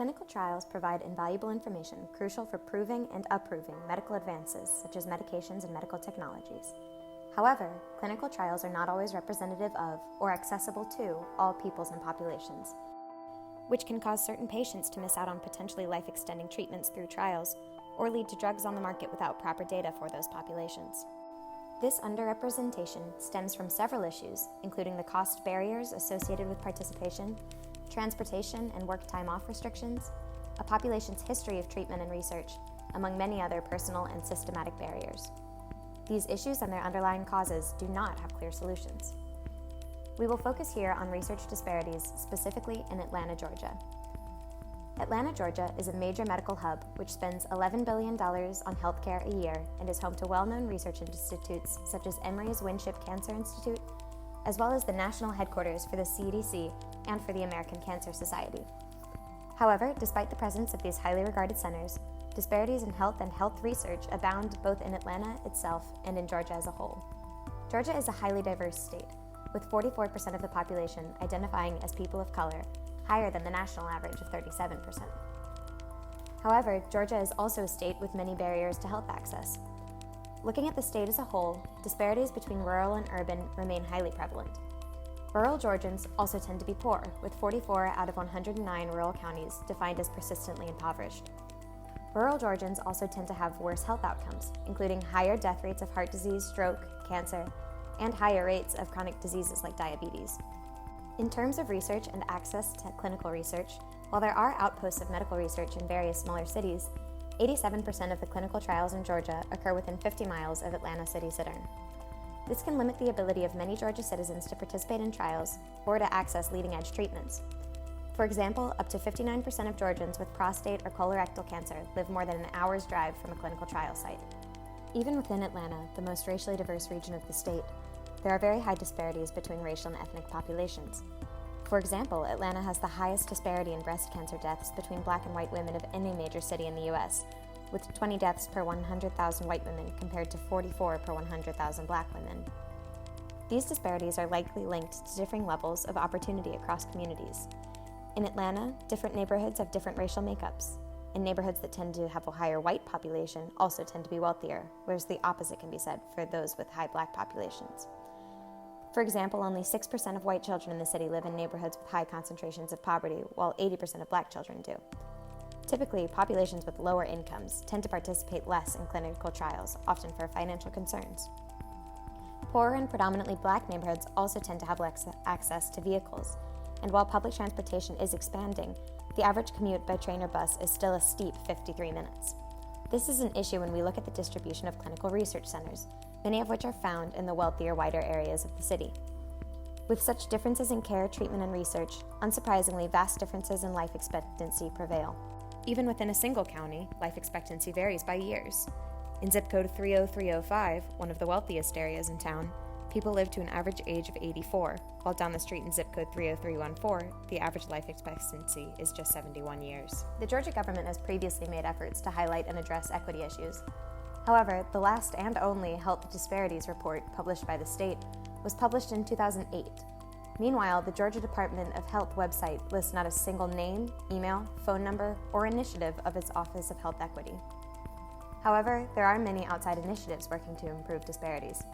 Clinical trials provide invaluable information crucial for proving and approving medical advances such as medications and medical technologies. However, clinical trials are not always representative of or accessible to all peoples and populations, which can cause certain patients to miss out on potentially life-extending treatments through trials or lead to drugs on the market without proper data for those populations. This underrepresentation stems from several issues, including the cost barriers associated with participation, transportation and work time off restrictions, a population's history of treatment and research, among many other personal and systematic barriers. These issues and their underlying causes do not have clear solutions. We will focus here on research disparities, specifically in Atlanta, Georgia. Atlanta, Georgia is a major medical hub which spends $11 billion on healthcare a year and is home to well-known research institutes such as Emory's Winship Cancer Institute, as well as the national headquarters for the CDC and for the American Cancer Society. However, despite the presence of these highly regarded centers, disparities in health and health research abound both in Atlanta itself and in Georgia as a whole. Georgia is a highly diverse state, with 44% of the population identifying as people of color, higher than the national average of 37%. However, Georgia is also a state with many barriers to health access. Looking at the state as a whole, disparities between rural and urban remain highly prevalent. Rural Georgians also tend to be poor, with 44 out of 109 rural counties defined as persistently impoverished. Rural Georgians also tend to have worse health outcomes, including higher death rates of heart disease, stroke, cancer, and higher rates of chronic diseases like diabetes. In terms of research and access to clinical research, while there are outposts of medical research in various smaller cities, 87% of the clinical trials in Georgia occur within 50 miles of Atlanta city center. This can limit the ability of many Georgia citizens to participate in trials or to access leading-edge treatments. For example, up to 59% of Georgians with prostate or colorectal cancer live more than an hour's drive from a clinical trial site. Even within Atlanta, the most racially diverse region of the state, there are very high disparities between racial and ethnic populations. For example, Atlanta has the highest disparity in breast cancer deaths between Black and white women of any major city in the U.S., with 20 deaths per 100,000 white women compared to 44 per 100,000 Black women. These disparities are likely linked to differing levels of opportunity across communities. In Atlanta, different neighborhoods have different racial makeups, and neighborhoods that tend to have a higher white population also tend to be wealthier, whereas the opposite can be said for those with high Black populations. For example, only 6% of white children in the city live in neighborhoods with high concentrations of poverty, while 80% of Black children do. Typically, populations with lower incomes tend to participate less in clinical trials, often for financial concerns. Poorer and predominantly Black neighborhoods also tend to have less access to vehicles, and while public transportation is expanding, the average commute by train or bus is still a steep 53 minutes. This is an issue when we look at the distribution of clinical research centers, many of which are found in the wealthier, wider areas of the city. With such differences in care, treatment, and research, unsurprisingly, vast differences in life expectancy prevail. Even within a single county, life expectancy varies by years. In zip code 30305, one of the wealthiest areas in town, people live to an average age of 84, while down the street in zip code 30314, the average life expectancy is just 71 years. The Georgia government has previously made efforts to highlight and address equity issues. However, the last and only health disparities report published by the state was published in 2008. Meanwhile, the Georgia Department of Health website lists not a single name, email, phone number, or initiative of its Office of Health Equity. However, there are many outside initiatives working to improve disparities.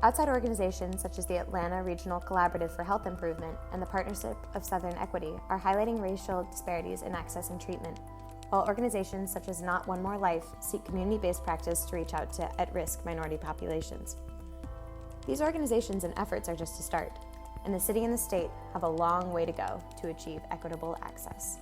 Outside organizations such as the Atlanta Regional Collaborative for Health Improvement and the Partnership of Southern Equity are highlighting racial disparities in access and treatment, while organizations such as Not One More Life seek community-based practice to reach out to at-risk minority populations. These organizations and efforts are just a start, and the city and the state have a long way to go to achieve equitable access.